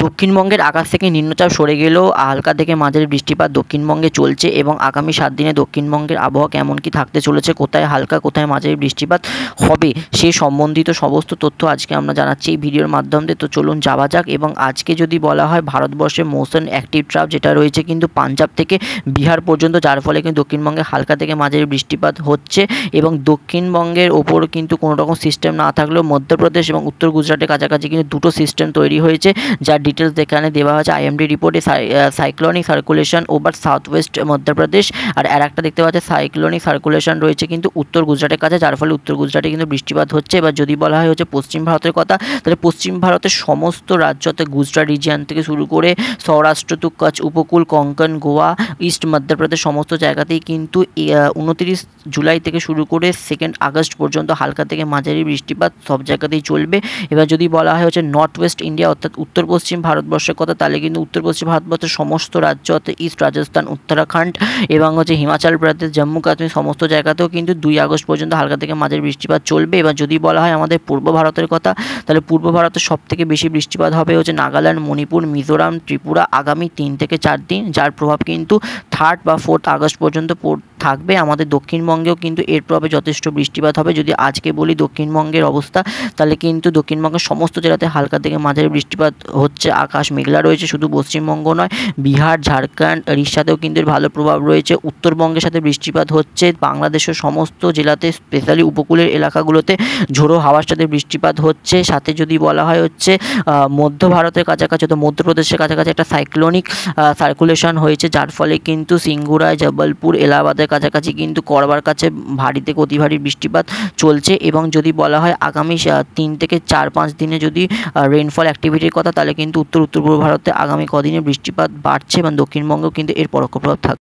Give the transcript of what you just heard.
দক্ষিণবঙ্গের আকাশ থেকে নিম্নচাপ সরে গেলেও হালকা থেকে মাঝারি বৃষ্টিপাত দক্ষিণবঙ্গে চলছে এবং আগামী 7 দিনে দক্ষিণবঙ্গের আবহাওয়া কেমন কী থাকতে চলেছে, কোথায় হালকা কোথায় মাঝারি বৃষ্টিপাত হবে সেই সম্বন্ধিত সমস্ত তথ্য আজকে আমরা জানাচ্ছি এই ভিডিওর মাধ্যমে। তো চলুন যাওয়া যাক। এবং আজকে যদি বলা হয় ভারতবর্ষে মৌসুম অ্যাক্টিভ ট্রাফ যেটা রয়েছে কিন্তু পাঞ্জাব থেকে বিহার পর্যন্ত, যার ফলে কিন্তু দক্ষিণবঙ্গে হালকা থেকে মাঝারি বৃষ্টিপাত হচ্ছে এবং দক্ষিণবঙ্গের ওপর কিন্তু কোনো রকম সিস্টেম না থাকলেও মধ্যপ্রদেশ এবং উত্তর গুজরাটের কাছাকাছি কিন্তু দুটো সিস্টেম তৈরি হয়েছে, যার ডিটেলস এখানে দেওয়া হয়েছে আইএমডি রিপোর্টে। Cyclonic circulation over south west Madhya Pradesh, আর একটা দেখতে পাচ্ছে সাইক্লোনিক সার্কুলেশন রয়েছে কিন্তু উত্তর গুজরাটের কাছে, যার ফলে উত্তর গুজরাটে কিন্তু বৃষ্টিপাত হচ্ছে। এবার যদি বলা হয় হচ্ছে পশ্চিম ভারতের কথা, তাহলে পশ্চিম ভারতের সমস্ত রাজ্য অর্থাৎ গুজরাট রিজিয়ন থেকে শুরু করে সৌরাষ্ট্র টু কচ্ছ উপকূল, কোঙ্কন, গোয়া, ইস্ট মধ্যপ্রদেশ সমস্ত জায়গাতেই কিন্তু 29 জুলাই থেকে শুরু করে 2 আগস্ট পর্যন্ত হালকা থেকে মাঝারি বৃষ্টিপাত সব জায়গাতেই চলবে। এবার যদি বলা হয় হচ্ছে নর্থ ওয়েস্ট ইন্ডিয়া অর্থাৎ উত্তর পশ্চিম ভারতবর্ষের কথা, তাহলে কিন্তু উত্তর পশ্চিম ভারতবর্ষের সমস্ত রাজ্য অর্থাৎ ইস্ট রাজস্থান, উত্তরাখণ্ড এবং হচ্ছে হিমাচল প্রদেশ, জম্মু কাশ্মীর সমস্ত জায়গাতেও কিন্তু 2 আগস্ট পর্যন্ত হালকা থেকে মাঝারি বৃষ্টিপাত চলবে। এবার যদি বলা হয় আমাদের পূর্ব ভারতের কথা, তাহলে পূর্ব ভারতের সবথেকে বেশি বৃষ্টিপাত হবে হচ্ছে নাগাল্যান্ড, মণিপুর, মিজোরাম, ত্রিপুরা আগামী 3 থেকে 4 দিন, যার প্রভাব কিন্তু 3 বা 4 আগস্ট পর্যন্ত থাকবে। আমাদের দক্ষিণবঙ্গেও কিন্তু এর প্রভাবে যথেষ্ট বৃষ্টিপাত হবে। যদি আজকে বলি দক্ষিণবঙ্গের অবস্থা, তাহলে কিন্তু দক্ষিণবঙ্গের সমস্ত জেলাতে হালকা থেকে মাঝারি বৃষ্টিপাত হচ্ছে, আকাশ মেঘলা রয়েছে। শুধু পশ্চিমবঙ্গ নয়, বিহার, ঝাড়খণ্ড, উড়িষ্যাতেও কিন্তু এর ভালো প্রভাব রয়েছে। উত্তরবঙ্গের সাথে বৃষ্টিপাত হচ্ছে, বাংলাদেশের সমস্ত জেলাতে স্পেশালি উপকূলের এলাকাগুলোতে ঝোড়ো হাওয়ার সাথে বৃষ্টিপাত হচ্ছে। সাথে যদি বলা হয় হচ্ছে মধ্য ভারতের কাছাকাছি তো মধ্যপ্রদেশের কাছাকাছি একটা সাইক্লোনিক সার্কুলেশন হয়েছে, যার ফলে কিন্তু সিঙ্গুরায়, জবলপুর, এলাহাবাদের কাছাকাছি কিন্তু করবার কাছে ভারী থেকে অতি ভারী বৃষ্টিপাত চলছে। এবং যদি বলা হয় আগামী 3 থেকে 4-5 দিনে যদি রেইনফল অ্যাক্টিভিটির কথা, তাহলে কিন্তু উত্তর পূর্ব ভারতে আগামী কদিনে বৃষ্টিপাত বাড়ছে এবং দক্ষিণবঙ্গেও কিন্তু এর পরোক্ষ প্রভাব থাকবে।